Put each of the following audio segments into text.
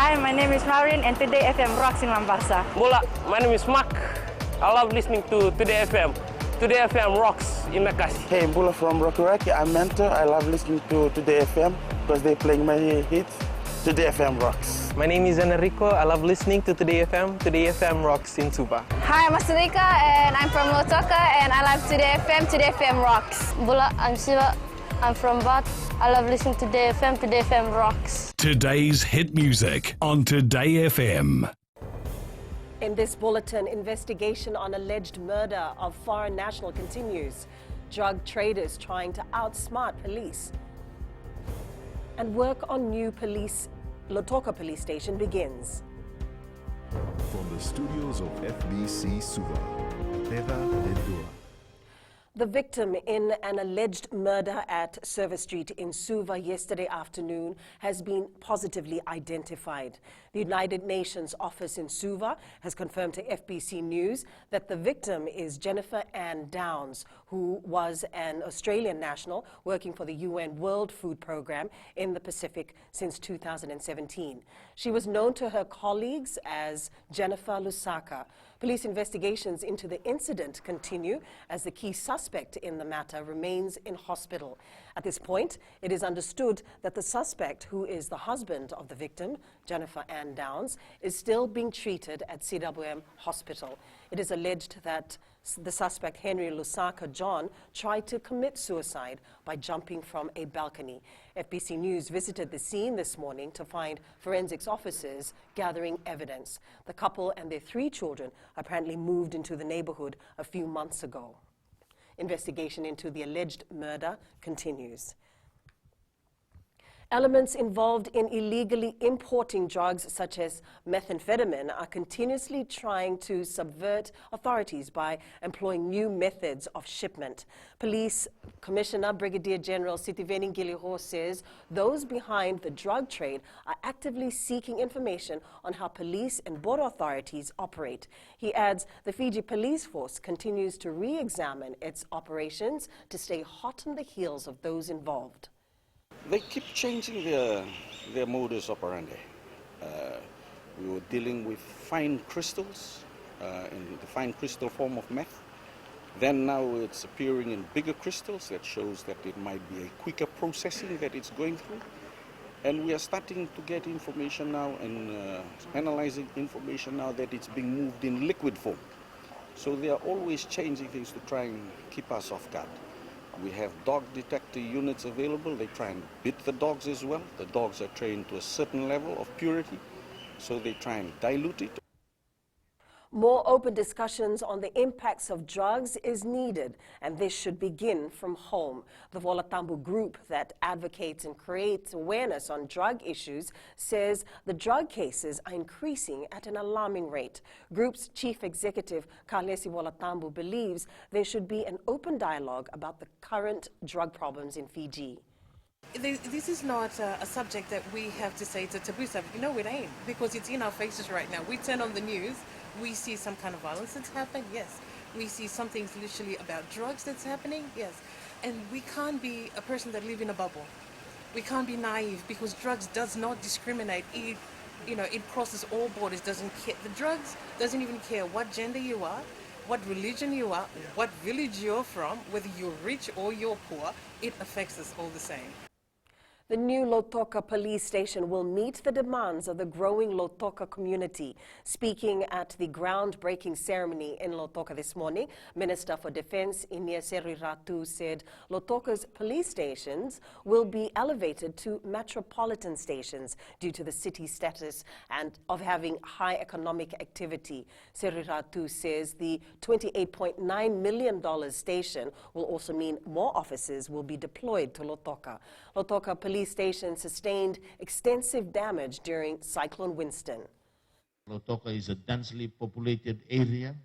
Hi, my name is Maureen and today FM rocks in Mombasa. Bola, my name is Mark. I love listening to Today FM. Today FM rocks in Makassi. Hey, Bula from Rocky. I'm Mentor. I love listening to Today FM because they're playing my hits. Today FM rocks. My name is Enrico. I love listening to Today FM. Today FM rocks in Suva. Hi, I'm Asrika and I'm from Lotoka and I love Today FM. Today FM rocks. Bula, I'm Siva. I'm from Bat. I love listening to Today FM. Today FM rocks. Today's hit music on Today FM. In this bulletin, investigation on alleged murder of foreign national continues. Drug traders trying to outsmart police. And work on new Lotoka police station begins. From the studios of FBC Suva, Beva Lendua. The victim in an alleged murder at Service Street in Suva yesterday afternoon has been positively identified. The United Nations office in Suva has confirmed to FBC News that the victim is Jennifer Ann Downs, who was an Australian national working for the UN World Food Programme in the Pacific since 2017. She was known to her colleagues as Jennifer Lusaka. Police investigations into the incident continue as the key suspect in the matter remains in hospital. At this point, it is understood that the suspect, who is the husband of the victim, Jennifer Ann Downs, is still being treated at CWM Hospital. It is alleged that the suspect, Henry Lusaka John, tried to commit suicide by jumping from a balcony. FBC News visited the scene this morning to find forensics officers gathering evidence. The couple and their 3 children apparently moved into the neighborhood a few months ago. Investigation into the alleged murder continues. Elements involved in illegally importing drugs such as methamphetamine are continuously trying to subvert authorities by employing new methods of shipment. Police Commissioner Brigadier General Sitiveni Giliho says those behind the drug trade are actively seeking information on how police and border authorities operate. He adds the Fiji police force continues to re-examine its operations to stay hot on the heels of those involved. They keep changing their modus operandi. We were dealing with fine crystals, in the fine crystal form of meth. Then now it's appearing in bigger crystals. That shows that it might be a quicker processing that it's going through. And we are starting to get information now and analyzing information now that it's being moved in liquid form. So they are always changing things to try and keep us off guard. We have dog detector units available. They try and bit the dogs as well. The dogs are trained to a certain level of purity, so they try and dilute it. More open discussions on the impacts of drugs is needed, and this should begin from home. The Volatile Boo group that advocates and creates awareness on drug issues says the drug cases are increasing at an alarming rate. Group's chief executive, Kalesi Volatile Boo, believes there should be an open dialogue about the current drug problems in Fiji. This is not a subject that we have to say it's a taboo subject. No, it ain't, because it's in our faces right now. We turn on the news, we see some kind of violence that's happened, yes. We see something literally about drugs that's happening, yes. And we can't be a person that live in a bubble. We can't be naive, because drugs does not discriminate. It crosses all borders. Doesn't care. The drugs doesn't even care what gender you are, what religion you are, what village you're from, whether you're rich or you're poor. It affects us all the same. The new Lotoka police station will meet the demands of the growing Lotoka community. Speaking at the groundbreaking ceremony in Lotoka this morning, Minister for Defence Inia Seriratu said Lotoka's police stations will be elevated to metropolitan stations due to the city's status and of having high economic activity. Seriratu says the $28.9 million station will also mean more officers will be deployed to Lotoka. Lotoka police station sustained extensive damage during Cyclone Winston. Lotoka is a densely populated area.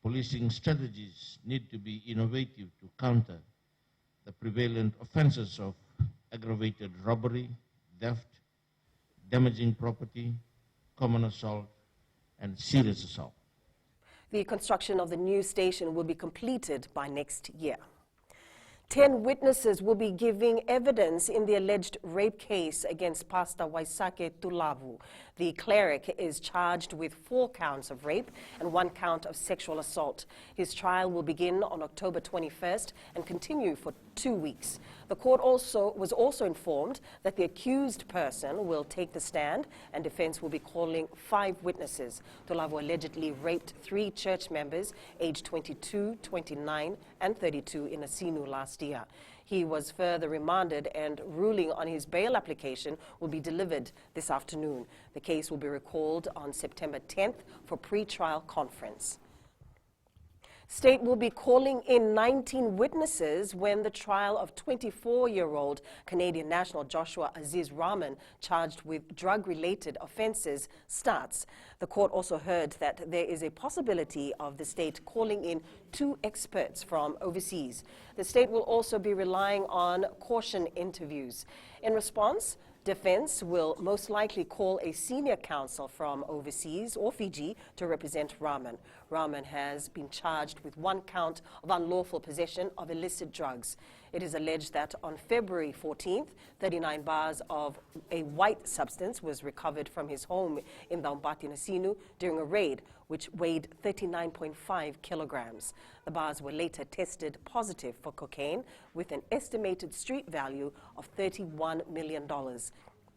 Policing strategies need to be innovative to counter the prevalent offenses of aggravated robbery, theft, damaging property, common assault, and serious assault. The construction of the new station will be completed by next year. 10 witnesses will be giving evidence in the alleged rape case against Pastor Waisake Tulavu. The cleric is charged with 4 counts of rape and 1 count of sexual assault. His trial will begin on October 21st and continue for 2 weeks. The court was also informed that the accused person will take the stand and defense will be calling 5 witnesses. Tulavu allegedly raped 3 church members aged 22, 29 and 32 in Asinu last year. He was further remanded and ruling on his bail application will be delivered this afternoon. The case will be recalled on September 10th for PreTrial Conference. State will be calling in 19 witnesses when the trial of 24-year-old Canadian national Joshua Aziz Rahman, charged with drug-related offences, starts. The court also heard that there is a possibility of the state calling in 2 experts from overseas. The state will also be relying on caution interviews. In response, defense will most likely call a senior counsel from overseas or Fiji to represent Rahman. Rahman has been charged with 1 count of unlawful possession of illicit drugs. It is alleged that on February 14th, 39 bars of a white substance was recovered from his home in Daumpati, Nasinu during a raid which weighed 39.5 kilograms. The bars were later tested positive for cocaine with an estimated street value of $31 million.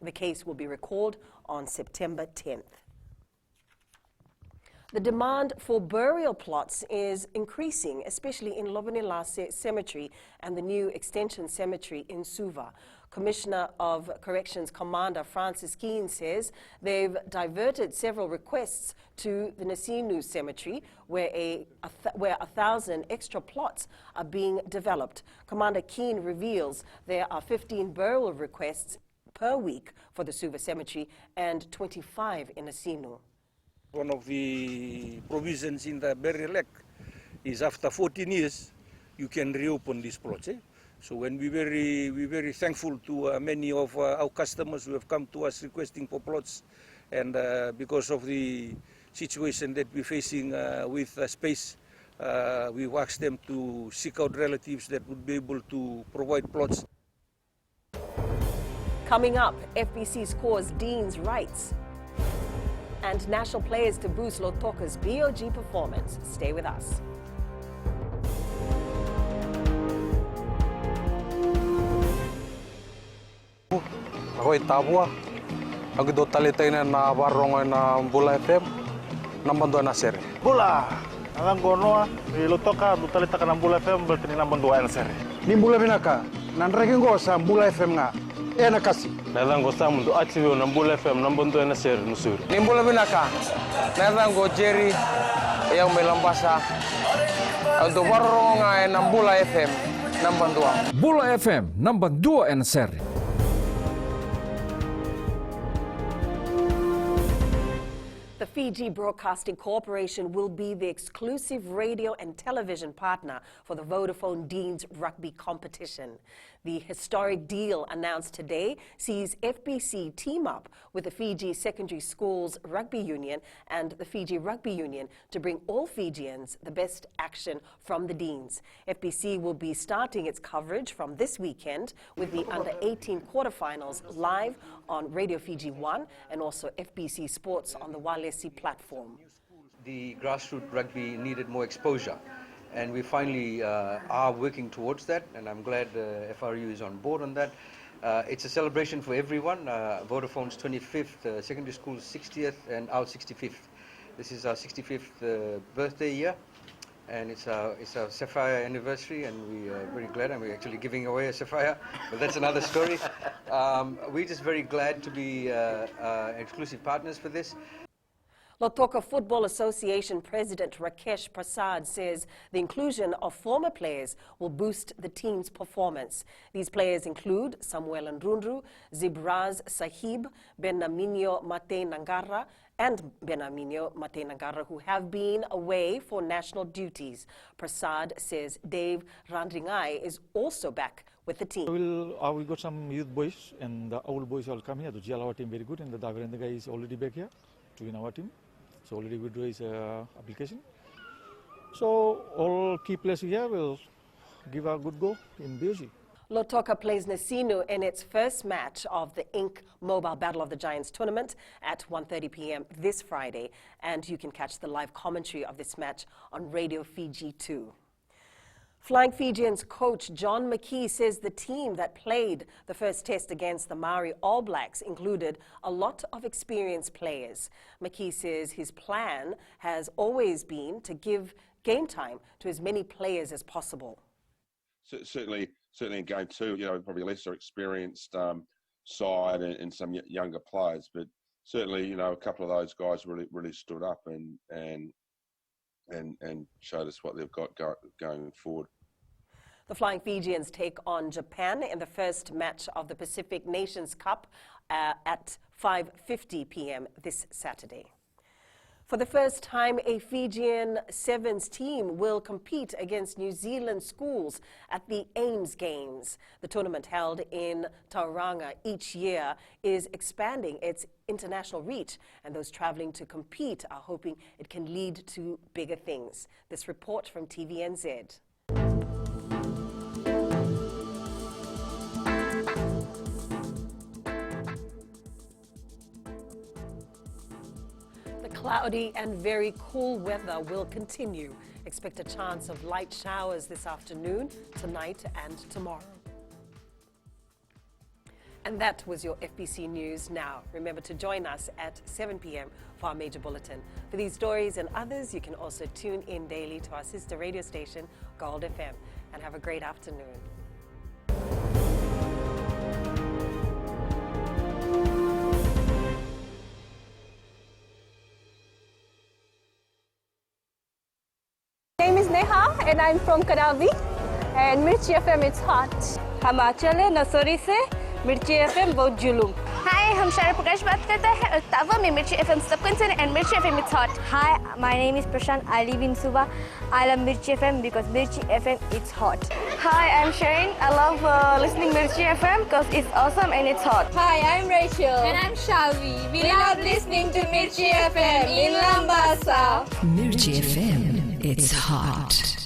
The case will be recalled on September 10th. The demand for burial plots is increasing, especially in Lobonila Cemetery and the new Extension Cemetery in Suva. Commissioner of Corrections Commander Francis Keane says they've diverted several requests to the Nasinu Cemetery, where 1,000 extra plots are being developed. Commander Keane reveals there are 15 burial requests per week for the Suva Cemetery and 25 in Nasinu. One of the provisions in the burial act is after 14 years, you can reopen these plots. So when we're very thankful to many of our customers who have come to us requesting for plots, and because of the situation that we're facing with space, we've asked them to seek out relatives that would be able to provide plots. Coming up, FBC scores Deens rights and national players to boost Lotoka's BOG performance. Stay with us. Ako Tabua, ako do talitay na nabarong na Bula FM, nambando na sir. Bula, ang gono Lotoka do talita ka ng Bula FM bertini nambando na sir. Ni Bula binaka, nanragin ko sa Bula FM nga. Nakasi. Nalango sa mundo atiyo ng Bula FM nambando na sir nusur. Ni Bula binaka, nalango Jerry yang melambasa. Do barong nga ng Bula FM nambando. Bula FM nambando na sir. The Fiji Broadcasting Corporation will be the exclusive radio and television partner for the Vodafone Deens rugby competition. The historic deal announced today sees FBC team up with the Fiji Secondary Schools Rugby Union and the Fiji Rugby Union to bring all Fijians the best action from the Deens. FBC will be starting its coverage from this weekend with the Under-18 quarterfinals live on Radio Fiji 1 and also FBC Sports on the Walesi platform. The grassroots rugby needed more exposure, and we finally are working towards that, and I'm glad FRU is on board on that. It's a celebration for everyone. Vodafone's 25th, secondary school's 60th, and our 65th. This is our 65th birthday year, and it's our Sapphire anniversary, and we are very glad, and we're actually giving away a Sapphire, but that's another story. We're just very glad to be exclusive partners for this. Lotoka Football Association President Rakesh Prasad says the inclusion of former players will boost the team's performance. These players include Samuel Ndrundru, Zibraz Sahib, Benaminio Mate Nangara, and Benaminio Mate Nangara, who have been away for national duties. Prasad says Dave Randringai is also back with the team. We got some youth boys, and the old boys all come here. The GL our team very good, and the Davirendra guy is already back here to win our team. So already withdraw his application. So all key players here will give a good go in BOG. Lautoka plays Nasinu in its first match of the Inc. Mobile Battle of the Giants tournament at 1:30 p.m. this Friday, and you can catch the live commentary of this match on Radio Fiji 2. Flying Fijians coach John McKee says the team that played the first test against the Maori All Blacks included a lot of experienced players. McKee says his plan has always been to give game time to as many players as possible. Certainly in game two, probably lesser experienced side and some younger players, but certainly, a couple of those guys really stood up and showed us what they've got going forward. The Flying Fijians take on Japan in the first match of the Pacific Nations Cup at 5:50 p.m. this Saturday. For the first time, a Fijian Sevens team will compete against New Zealand schools at the Ames Games. The tournament, held in Tauranga each year, is expanding its international reach, and those traveling to compete are hoping it can lead to bigger things. This report from TVNZ. Cloudy and very cool weather will continue. Expect a chance of light showers this afternoon, tonight and tomorrow. And that was your FBC News Now. Remember to join us at 7 p.m. for our major bulletin. For these stories and others, you can also tune in daily to our sister radio station, Gold FM. And have a great afternoon. My name is Neha and I'm from Karavi, and Mirchi FM it's hot. हम आचल है नसोरी से मिर्ची FM बहुत जुलूम. Hi, हम शारा प्रकाश बात करते हैं और तावा में मिर्ची FM सब कंसर्न and मिर्ची FM it's hot. Hi, my name is Prashant. I live in Suva. I love Mirchi FM because Mirchi FM it's hot. Hi, I'm Shane. I love listening Mirchi FM because it's awesome and it's hot. Hi, I'm Rachel. And I'm Shavi. We love listening to Mirchi FM in Lambasa. Mirchi FM, it's hot.